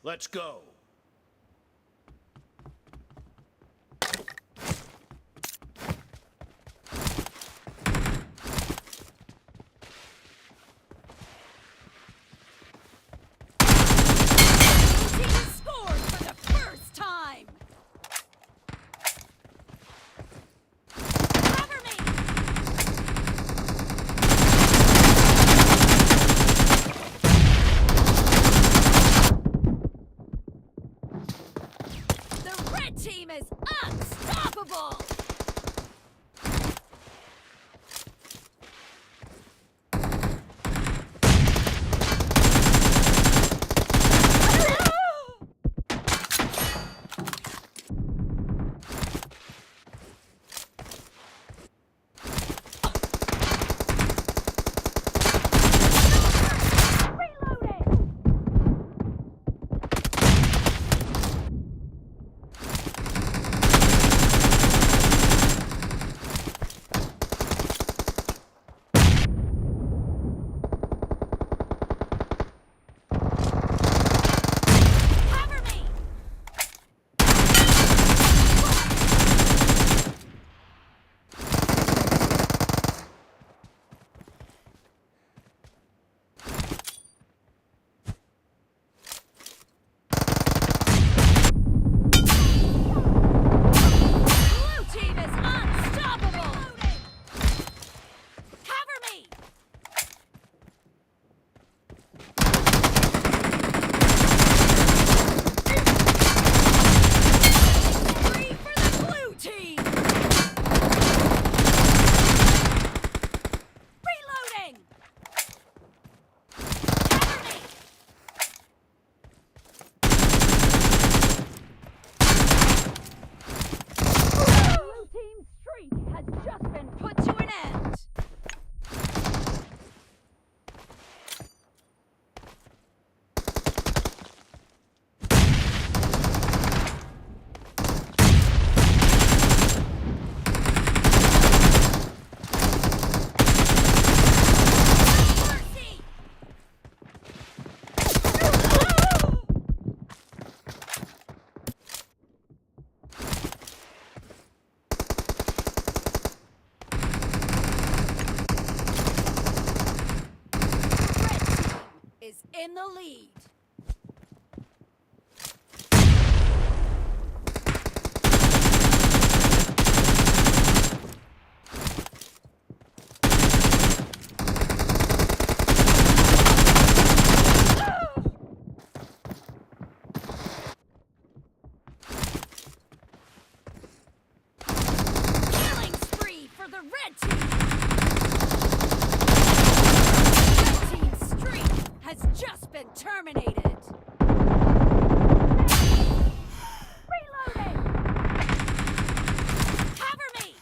Let's go. Team is unstoppable! In the lead. Killing spree for the red team. Red team's streak has just been terminated. Reloading! Cover me!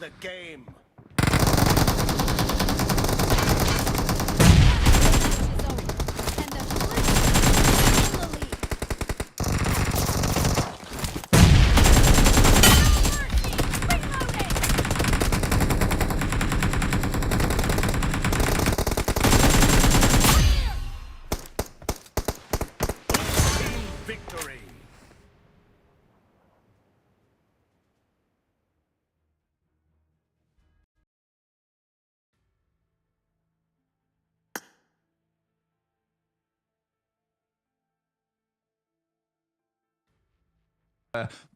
The game. Match is over.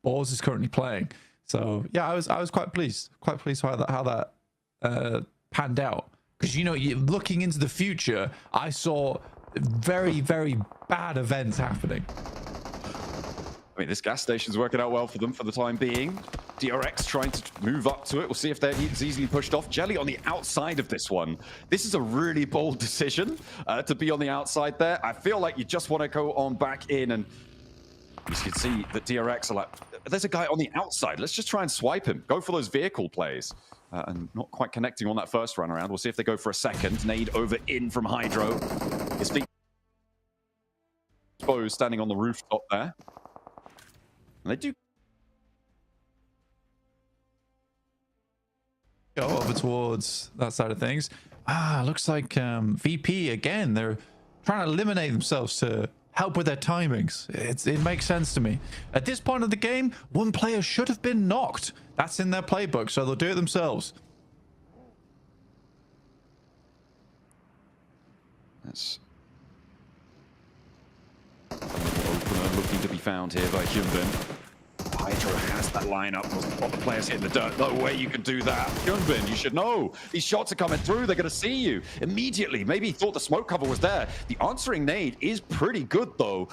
Balls is currently playing. So yeah, I was quite pleased how that panned out. Because looking into the future, I saw very, very bad events happening. I mean, this gas station's working out well for them for the time being. DRX trying to move up to it. We'll see if they're easily pushed off. Jelly on the outside of this one. This is a really bold decision to be on the outside there. I feel like you just want to go on back in, and you can see that DRX are like, there's a guy on the outside. Let's just try and swipe him. Go for those vehicle plays. And not quite connecting on that first run around. We'll see if they go for a second. Nade over in from Hydro. His feet exposed, standing on the rooftop there. And they do go over towards that side of things. Looks like VP again. They're trying to eliminate themselves to help with their timings. It makes sense to me. At this point of the game, one player should have been knocked. That's in their playbook, so they'll do it themselves. That's opener looking to be found here by Hyunbin. Hydro has that lineup. All the players hitting the dirt. No way you can do that. Hyunbin, you should know. These shots are coming through. They're going to see you immediately. Maybe he thought the smoke cover was there. The answering nade is pretty good, though.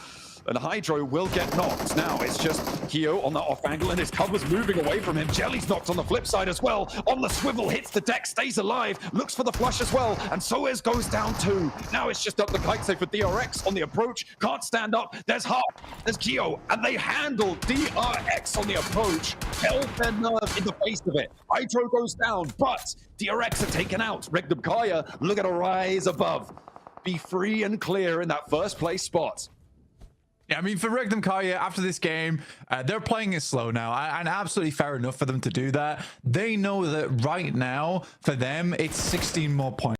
And Hydro will get knocked. Now it's just Kyo on the off angle, and his cover's moving away from him. Jelly's knocked on the flip side as well. On the swivel, hits the deck, stays alive, looks for the flush as well. And Soez goes down too. Now it's just up the kite safe for DRX on the approach. Can't stand up. There's Hop, there's Kyo, and they handle DRX on the approach. Held their nerve in the face of it. Hydro goes down, but DRX are taken out. Regnum Kaya, look at a rise above. Be free and clear in that first place spot. Yeah, I mean, for Regnum Kaya, after this game, they're playing it slow now, and absolutely fair enough for them to do that. They know that right now, for them, it's 16 more points.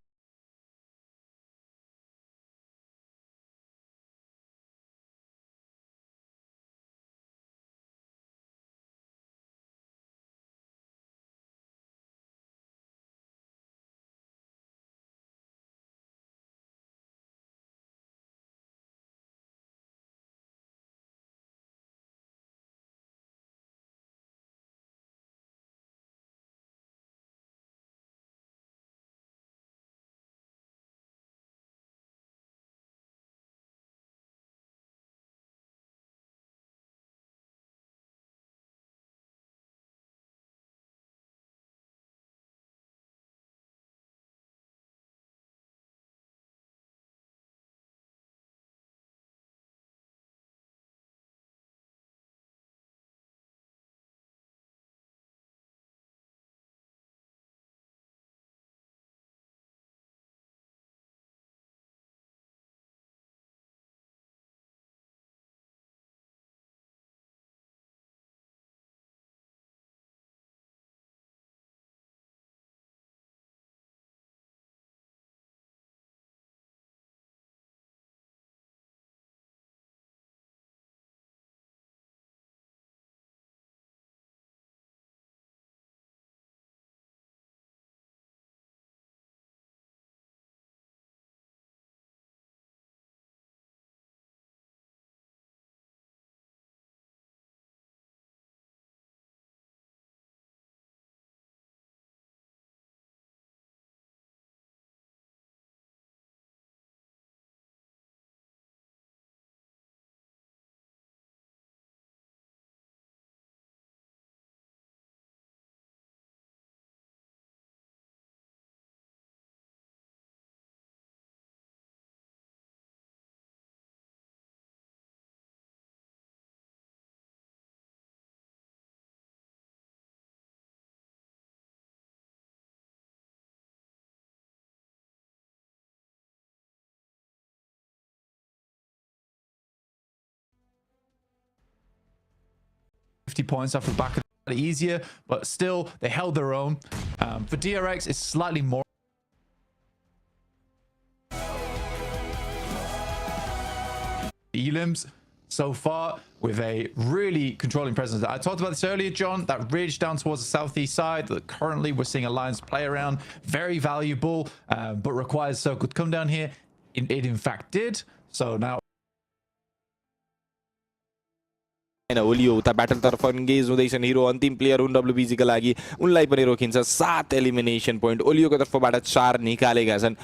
Points off the back of it easier, but still they held their own. For DRX, it's slightly more elims so far, with a really controlling presence. I talked about this earlier, John, that ridge down towards the southeast side that currently we're seeing Alliance play around. Very valuable, but requires Circle to come down here. It in fact did. So now हैन ओलियो उता ब्याटलतर्फ engage हुँदैछन् हिरो अन्तिम player हुन् डब्ल्युबिजी का लागि उनलाई पनि रोकिन्छ 7 एलिमिनेसन पोइन्ट ओलियोको तर्फबाट 4 निकालेका छन्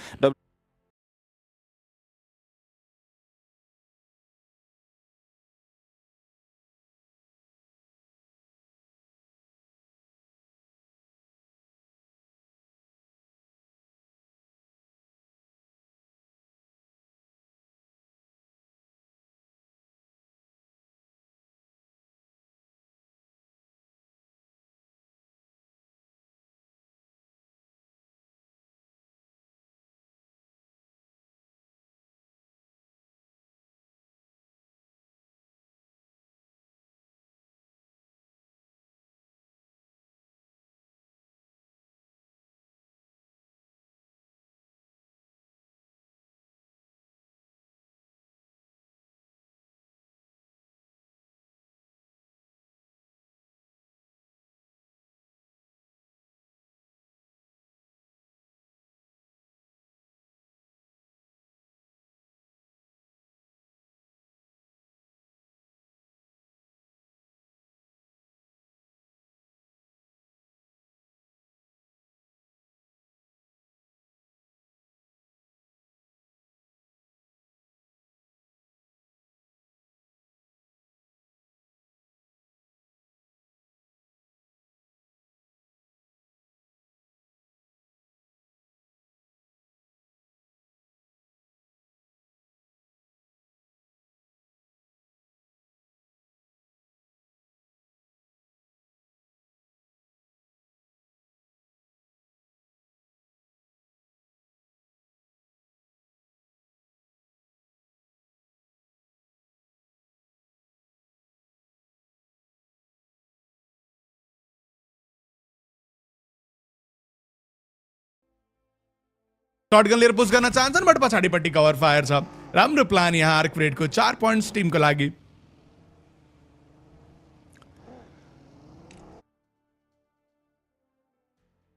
शॉटगन लिएर पुश गर्न चाहन्छन् बट पछाडिपट्टि कभर फायर छ राम्रो प्लान यहाँ आर्क फ्रेडको 4 पोइन्ट्स टिमको लागि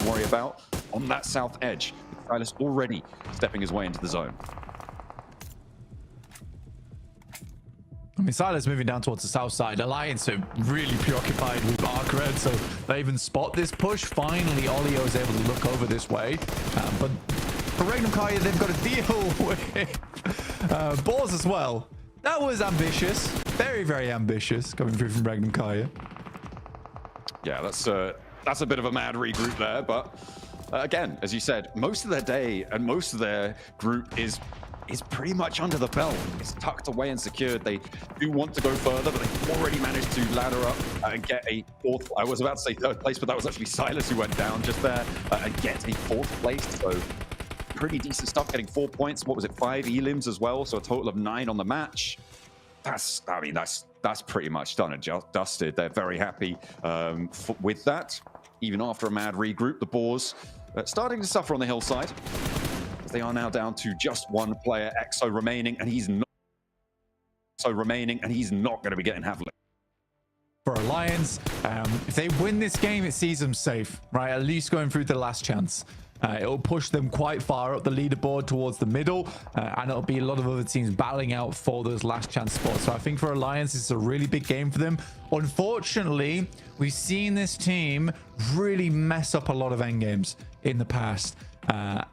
Worry about on that south edge. Silas already stepping his way into the zone. I mean, Silas moving down towards the south side. Alliance are really preoccupied with Arc Red, so they even spot this push. Finally, Olio is able to look over this way. But for Regnum Kaya, they've got to deal with Boars as well. That was ambitious. Very, very ambitious coming through from Regnum Kaya. Yeah, that's a bit of a mad regroup there. But again, as you said, most of their day and most of their group is pretty much under the belt. It's tucked away and secured. They do want to go further, but they've already managed to ladder up and get a fourth. I was about to say third place, but that was actually Silas who went down just there and get a fourth place. So pretty decent stuff, getting 4 points. What was it, 5 elims as well? So a total of 9 on the match. That's pretty much done and dusted. They're very happy with that. Even after a mad regroup, the Boars starting to suffer on the hillside. They are now down to just one player, Exo remaining, and he's not going to be getting Havlik. For Alliance, if they win this game, it sees them safe, right? At least going through the last chance. It'll push them quite far up the leaderboard towards the middle, and it'll be a lot of other teams battling out for those last chance spots. So I think for Alliance, it's a really big game for them. Unfortunately, we've seen this team really mess up a lot of endgames in the past.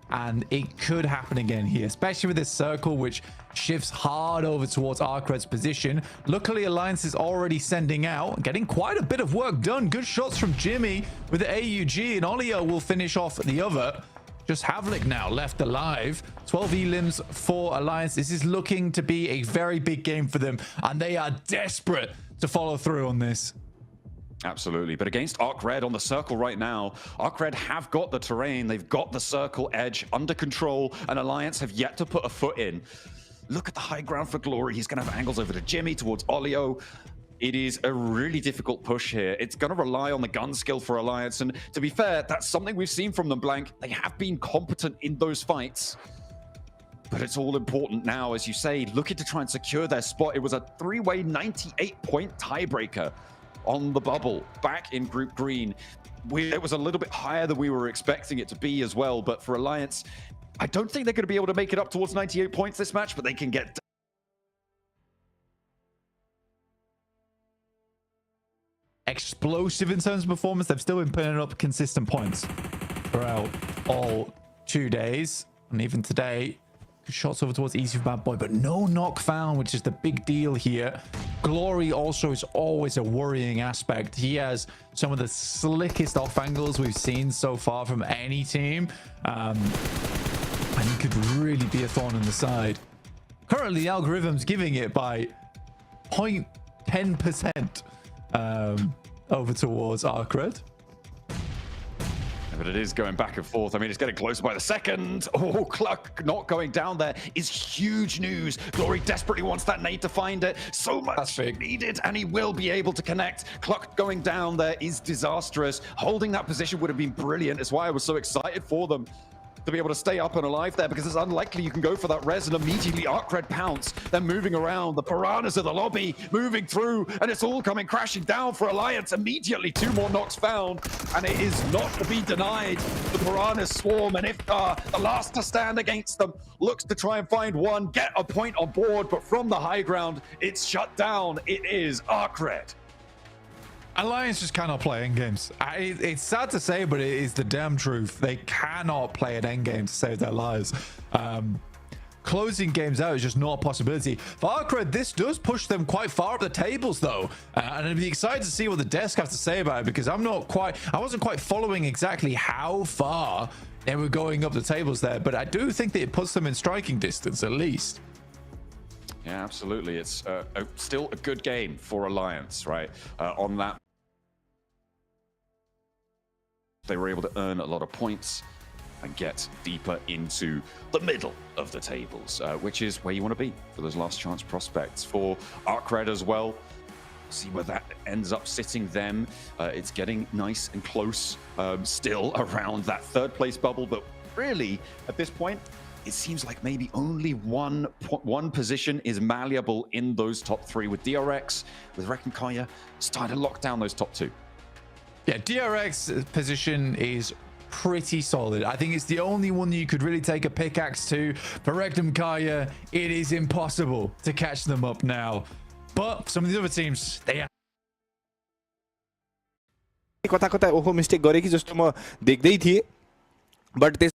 And it could happen again here, especially with this circle, which shifts hard over towards Arcred's position. Luckily, Alliance is already sending out, getting quite a bit of work done. Good shots from Jimmy with the AUG, and Olio will finish off the other. Just Havlik now left alive. 12 elims for Alliance. This is looking to be a very big game for them, and they are desperate to follow through on this. Absolutely, but against Arc Red on the circle right now, Arc Red have got the terrain, they've got the circle edge under control, and Alliance have yet to put a foot in. Look at the high ground for Glory. He's going to have angles over to Jimmy, towards Olio. It is a really difficult push here. It's going to rely on the gun skill for Alliance, and to be fair, that's something we've seen from them, Blank. They have been competent in those fights. But it's all important now, as you say, looking to try and secure their spot. It was a 3-way 98-point tiebreaker on the bubble back in Group Green. It was a little bit higher than we were expecting it to be as well, but for Alliance, I don't think they're going to be able to make it up towards 98 points this match, but they can get explosive in terms of performance. They've still been putting up consistent points throughout all 2 days. And even today, shots over towards easy for Bad Boy, but no knock found, which is the big deal here. Glory also is always a worrying aspect. He has some of the slickest off angles we've seen so far from any team. And he could really be a thorn in the side. Currently, the algorithm's giving it by 0.10% over towards Arcred. But it is going back and forth. I mean, it's getting closer by the second. Oh, Cluck not going down there is huge news. Glory desperately wants that nade to find it. So much needed, and he will be able to connect. Cluck going down there is disastrous. Holding that position would have been brilliant. It's why I was so excited for them to be able to stay up and alive there, because it's unlikely you can go for that res and immediately Arcred pounce. They're moving around. The piranhas of the lobby moving through, and it's all coming crashing down for Alliance. Immediately 2 more knocks found, and it is not to be denied. The piranhas swarm, and Iftar, the last to stand against them, looks to try and find one, get a point on board, but from the high ground, it's shut down. It is Arcred. Alliance just cannot play endgames. It's sad to say, but it is the damn truth. They cannot play an endgame to save their lives. Closing games out is just not a possibility. For Arcred, this does push them quite far up the tables, though. And I'd be excited to see what the desk have to say about it, because I wasn't quite following exactly how far they were going up the tables there, but I do think that it puts them in striking distance, at least. Yeah, absolutely. It's still a good game for Alliance, right? On that, they were able to earn a lot of points and get deeper into the middle of the tables, which is where you want to be for those last chance prospects. For Arcred as well, see where that ends up sitting them. It's getting nice and close still around that 3rd place bubble, but really at this point, it seems like maybe only one position is malleable in those top 3, with DRX, with Rekkankaya starting to lock down those top 2. Yeah, DRX position is pretty solid. I think it's the only one you could really take a pickaxe to. For Rekkankaya, it is impossible to catch them up now. But some of the other teams, they are. कता कता ओहो mistake गरे कि जस्तो म देख्दै थिए, but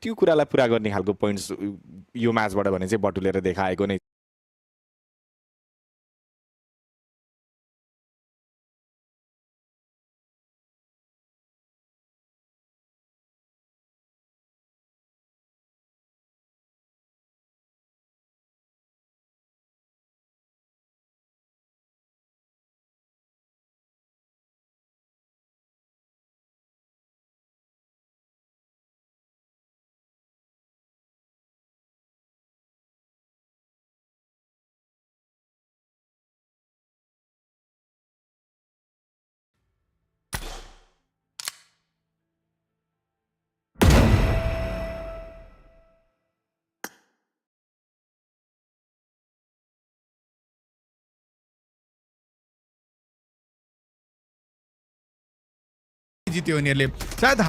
त्यो कुरालाई पुरा गर्ने खालको पोइन्ट्स यो म्याचबाट भने चाहिँ बटुलेर देखाएको नै जित्यो उनीहरूले सायद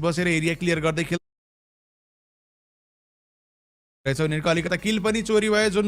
बसेर एरिया क्लियर गर्दै खेल रहेछ उनीहरूको अलिकता किल पनि चोरी भयो जुन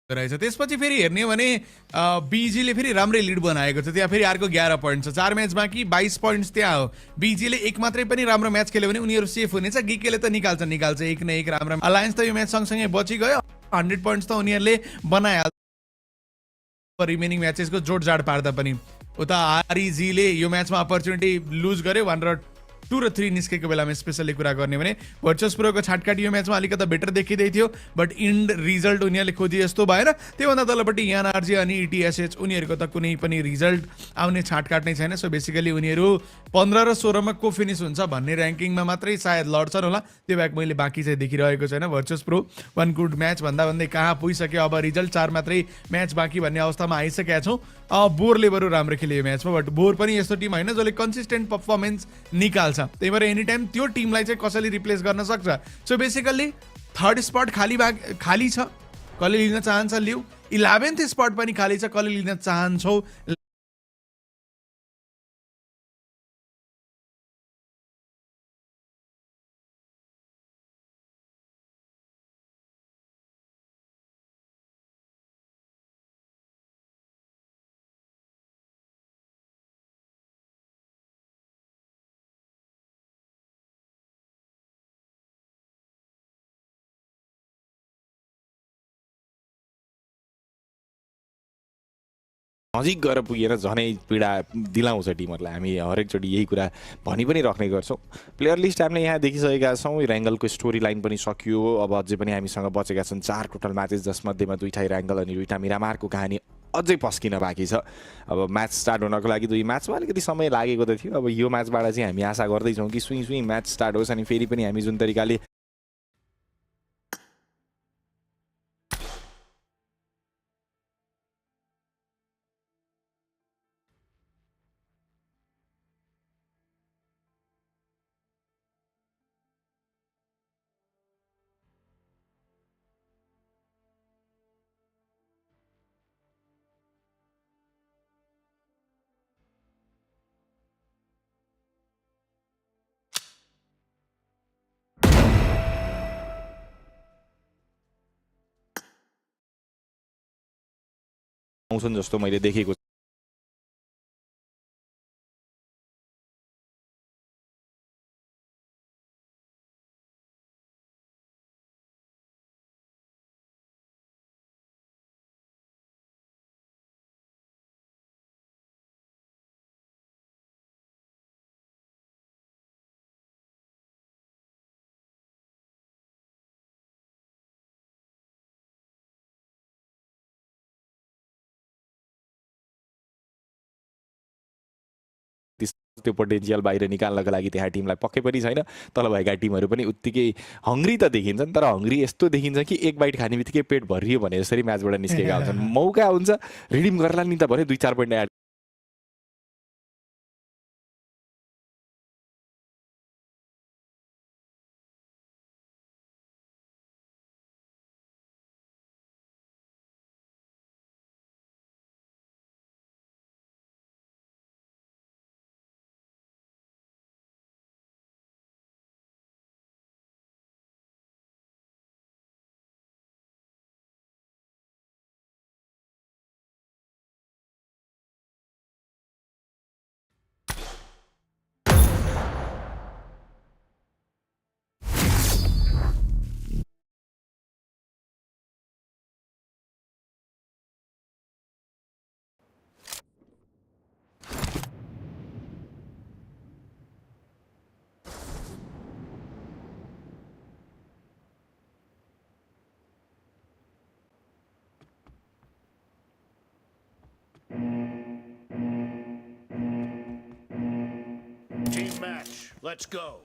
रहेछ त्यसपछि फेरि हेर्ने हो भने बीजीले फेरि राम्रै लिड बनाएको छ त्यहाँ फेरि अर्को 11 पोइन्ट छ 4 म्याच बाँकी 22 पोइन्ट्स त्यहाँ हो बीजीले एक मात्रै पनि राम्रो म्याच खेल्यो भने उनीहरू सेफ हुनेछ गिकेले त निकाल्छ एक न एक राम्रो अलायन्स त यो म्याच सँगसँगै बचिगयो 100 पोइन्ट्स त उनीहरूले बनाइहाल्छ रिमेनिङ म्याचेसको जोडजाड पार्दा पनि उता आरइजीले यो म्याचमा अपर्च्युनिटी लुज गर्यो भनेर 2 र 3 निस्केको बेलामा स्पेसली कुरा गर्ने भने भर्चुअस प्रोको छाटकाट यो म्याचमा अलिकता बेटर देखिँदै थियो बट इन्ड रिजल्ट उनीहरूले खोजे जस्तो भएन त्योभन्दा तलपट्टि एनआरजी अनि इटिएसएच उनीहरूको त कुनै पनि रिजल्ट आउने छाटकाट नै छैन सो बेसिकली उनीहरू 15 र 16 मा को फिनिस हुन्छ भन्ने र्याङ्किङमा मात्रै सायद लड्छन् होला त्यो ब्याक मैले बाँकी चाहिँ देखिरहेको छैन भर्चुअस प्रो वान गुड म्याच भन्दै कहाँ पुगिसक्यो अब रिजल्ट 4 मात्रै म्याच बाँकी भन्ने अवस्थामा आइसकेका छौँ बोरले बरु राम्रो खेल्यो यो म्याचमा बट बोर पनि यस्तो टिम होइन जसले कन्सिस्टेन्ट पर्फर्मेन्स निकाल्छ त्यही भएर एनी टाइम त्यो टिमलाई चाहिँ कसैले रिप्लेस गर्न सक्छ सो बेसिकल्ली थर्ड स्पट खाली छ कसले लिन चाहन्छ लिऊ 11th स्पट पनि खाली छ कसले लिन चाहन्छौ नजिक गएर पुगेर झनै पीडा दिलाउँछ टिमहरूलाई हामी हरेकचोटि यही कुरा भनि पनि राख्ने गर्छौँ प्लेयर लिस्ट हामीले यहाँ देखिसकेका छौँ ऱ्याङ्गलको स्टोरी लाइन पनि सकियो अब अझै पनि हामीसँग बचेका छन् 4 टोटल म्याचेस जसमध्येमा 2 ऱ्याङ्गल अनि 2 मिरामारको कहानी अझै पस्किन बाँकी छ अब म्याच स्टार्ट हुनको लागि 2 म्याचमा अलिकति समय लागेको त थियो अब यो म्याचबाट चाहिँ हामी आशा गर्दैछौँ कि सुई म्याच स्टार्ट होस् अनि फेरि पनि हामी जुन तरिकाले आउँछन् जस्तो मैले देखेको त्यो पोटेन्सियल बाहिर निकाल्नको लागि त्यहाँ टिमलाई पक्कै पनि छैन। तल भएका टिमहरू पनि उत्तिकै हङ्ग्री त देखिन्छन्, तर हङ्ग्री यस्तो देखिन्छ कि एक बाइट खाने बित्तिकै पेट भरियो भने जसरी म्याचबाट निस्केका हुन्छन्। मौका हुन्छ रिडिम गर्ला नि त भने 2-4 point add Team match. Let's go.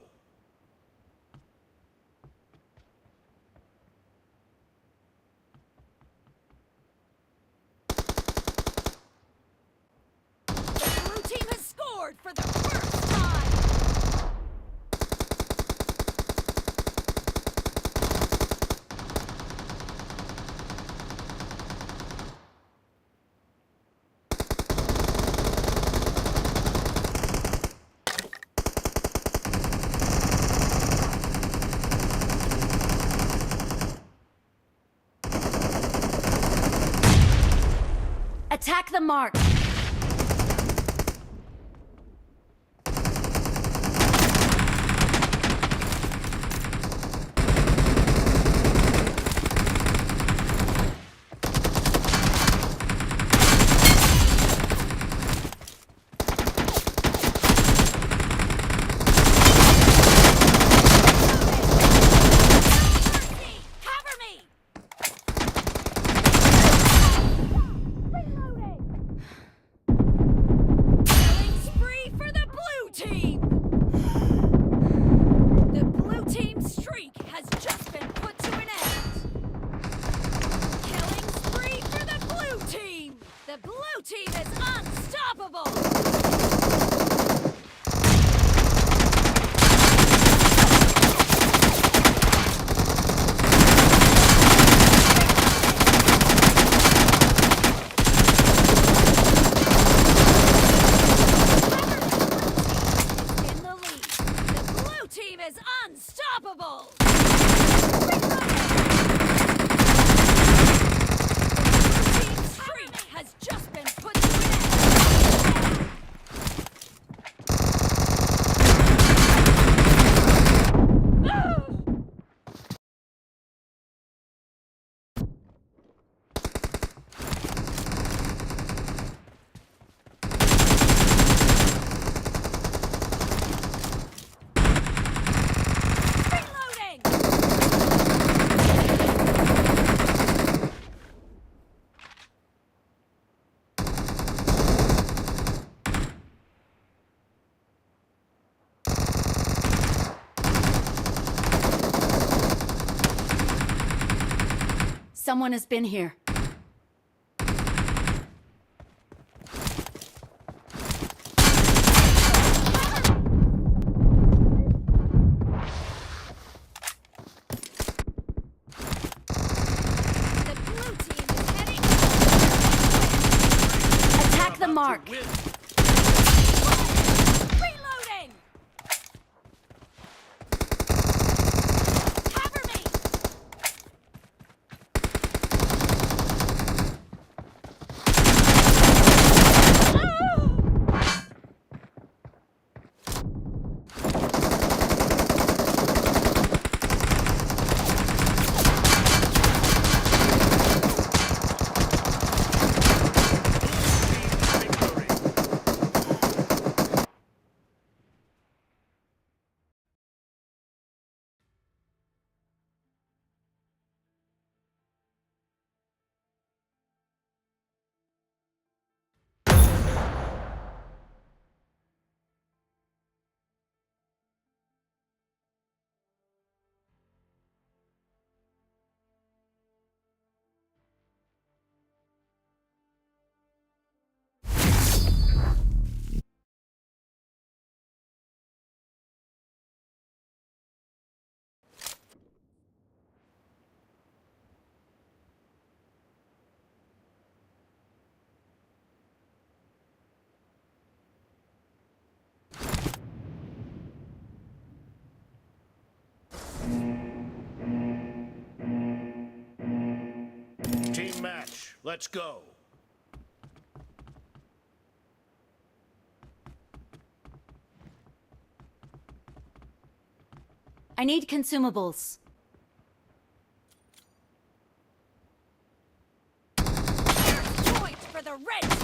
The blue team has scored for the first time. Attack the mark. Cover me. Killing spree for the blue team. The blue team's streak has just been put to an end. Killing spree for the blue team. The blue team is unstoppable. In the lead. The blue team is unstoppable. The blue team's streak has just been put to an end. Reloading. Someone has been here. The blue team is heading. Attack the mark. Win. Reloading. Cover me. Victory. Team match. Let's go. I need consumables. Point for the red team.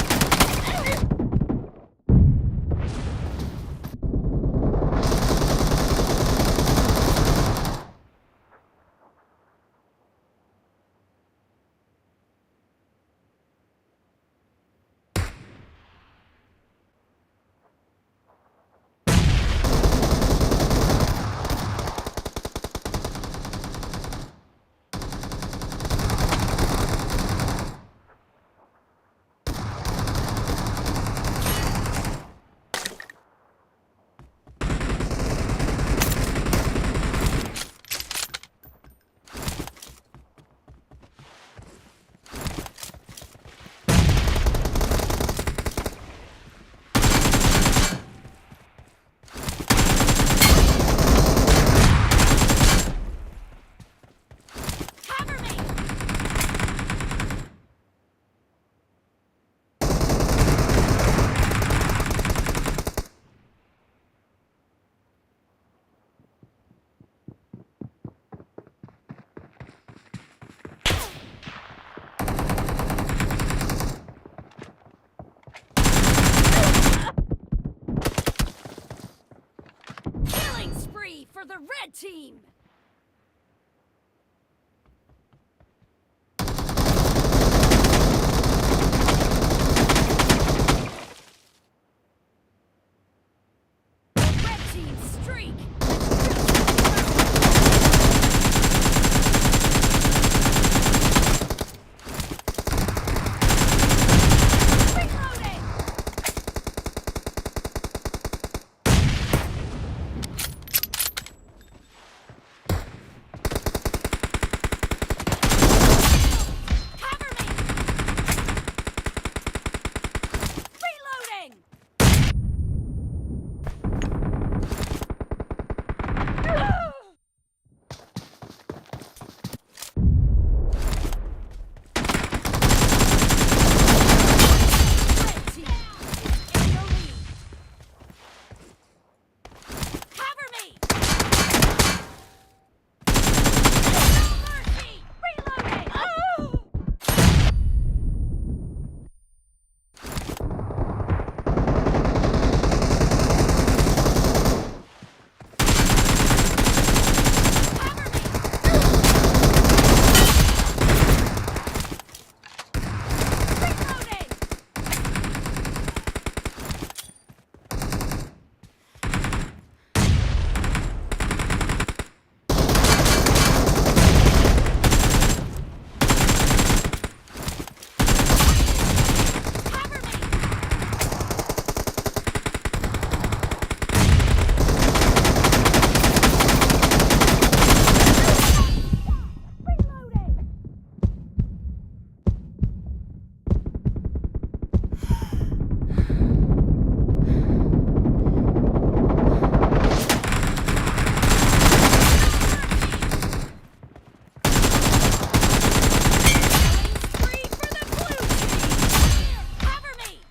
Cover me. Killing spree for the red team. The red team's streak reloading. Cover me. Reloading. Red team is in the lead. Cover me. No mercy. Reloading. Reloading. Cover me. Reloading. Spree for the blue team. Cover me.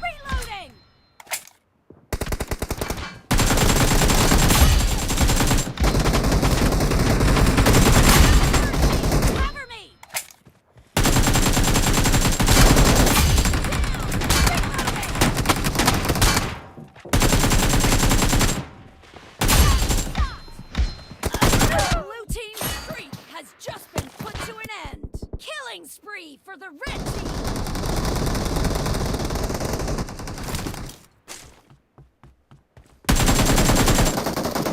Reloading. Cover me. The blue team's streak has just been put to an end. Killing spree for the red team.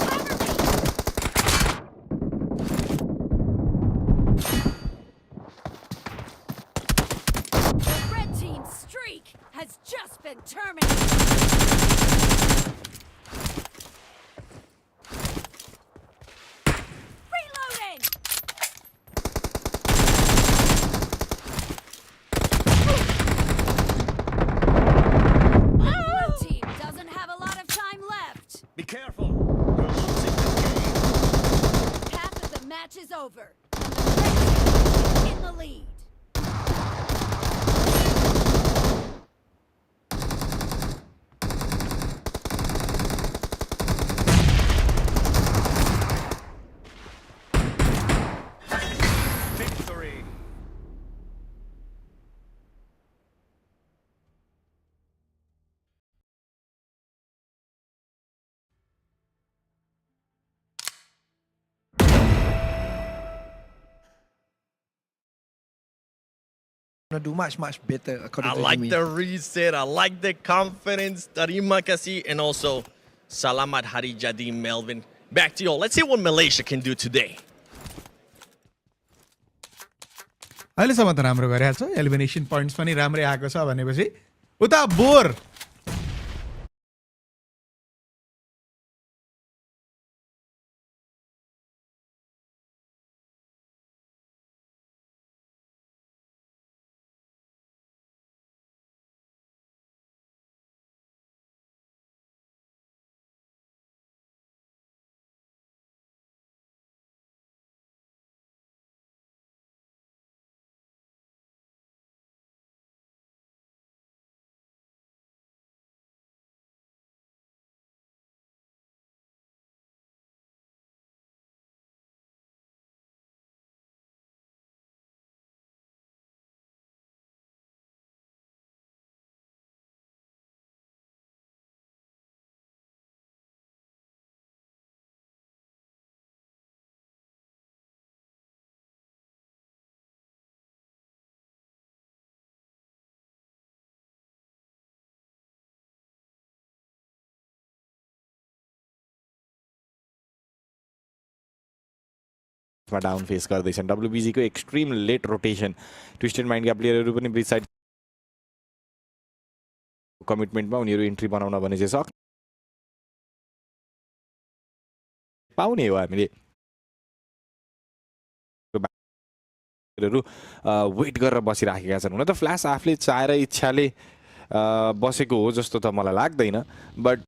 Cover me. The red team's streak has just been terminated. Reloading. match is over. And the red team is in the lead. Victory. Gonna do much better according I to like Jimmy. the reset. I like the confidence. Terima kasih. And also, Salamat Hari Jadi, Melvin. Back to you all. Let's see what Malaysia can do today. अहिलेसम्म त राम्रो गरिरहेको छ elimination points पनि राम्रै आएको छ भनेपछि उता बोर मा डाउन फेस गर्दैछन् डब्ल्युबिजी को एक्सट्रिम लेट रोटेसन ट्विस्टेड माइन्डका प्लेयरहरू पनि ब्रिज साइड कमिटमेन्टमा उनीहरू इन्ट्री बनाउन भने चाहिँ सक् पाउने हो हामीले वेट गरेर बसिराखेका छन् हुन त फ्ल्यास आफूले चाहेर इच्छाले बसेको हो जस्तो त मलाई लाग्दैन बट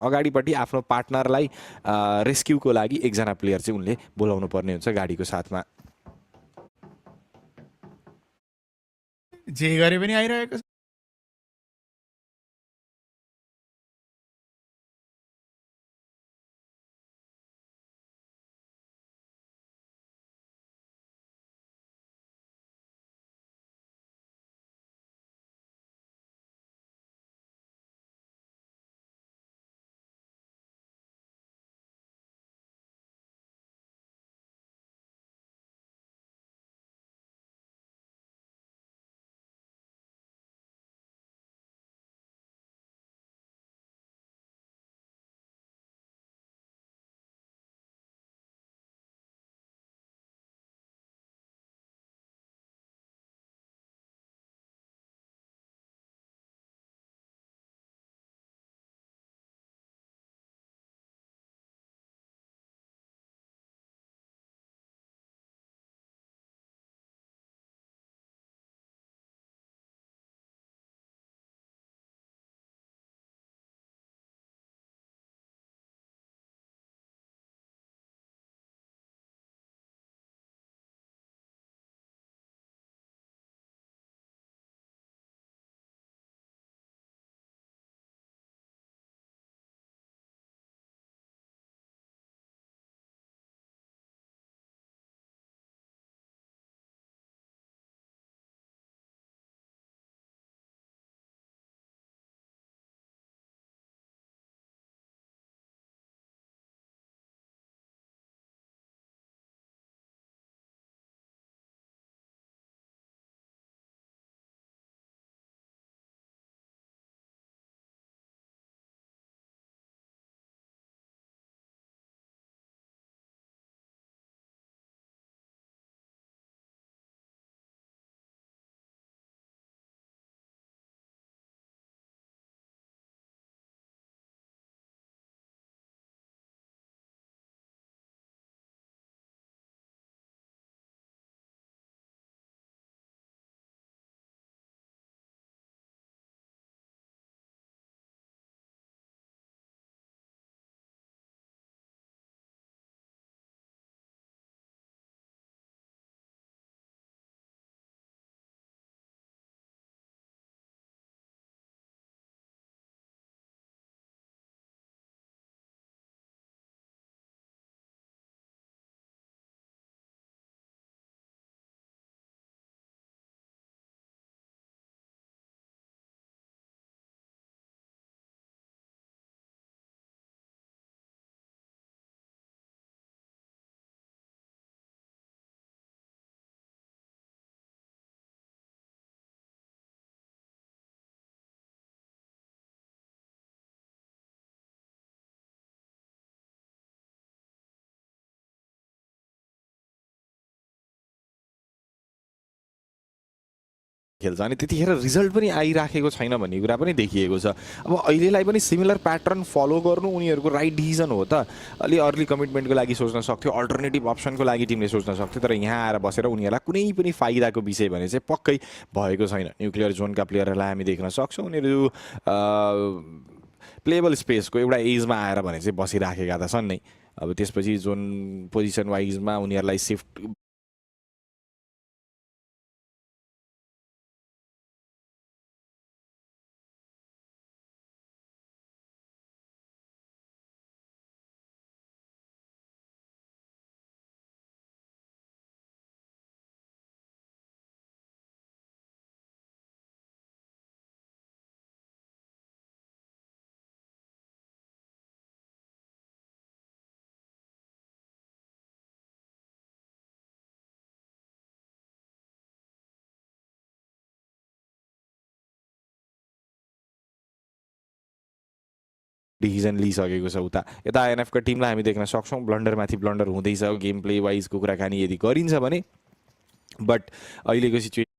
अगाडिपट्टि आफ्नो पार्टनरलाई रेस्क्युको लागि एकजना प्लेयर चाहिँ उनले बोलाउनु पर्ने हुन्छ गाडीको साथमा जे गरे पनि आइरहेको छ खेल्छ अनि त्यतिखेर रिजल्ट पनि आइराखेको छैन भन्ने कुरा पनि देखिएको छ अब अहिलेलाई पनि सिमिलर प्याटर्न फलो गर्नु उनीहरूको राइट डिसिजन हो त अलि अर्ली कमिटमेन्टको लागि सोच्न सक्थ्यो अल्टरनेटिभ अप्सनको लागि टिमले सोच्न सक्थ्यो तर यहाँ आएर बसेर उनीहरूलाई कुनै पनि फाइदाको विषय भने चाहिँ पक्कै भएको छैन न्युक्लियर जोनका प्लेयरहरूलाई हामी देख्न सक्छौँ उनीहरू प्लेबल स्पेसको एउटा एजमा आएर भने चाहिँ बसिराखेका त छन् नै अब त्यसपछि जोन पोजिसन वाइजमा उनीहरूलाई सिफ्ट डिसिजन लिइसकेको छ उता यता आइएनएफका टिमलाई हामी देख्न सक्छौँ ब्लन्डरमाथि ब्लन्डर हुँदैछ गेम प्ले वाइजको कुराकानी यदि गरिन्छ भने बट अहिलेको सिचुएसन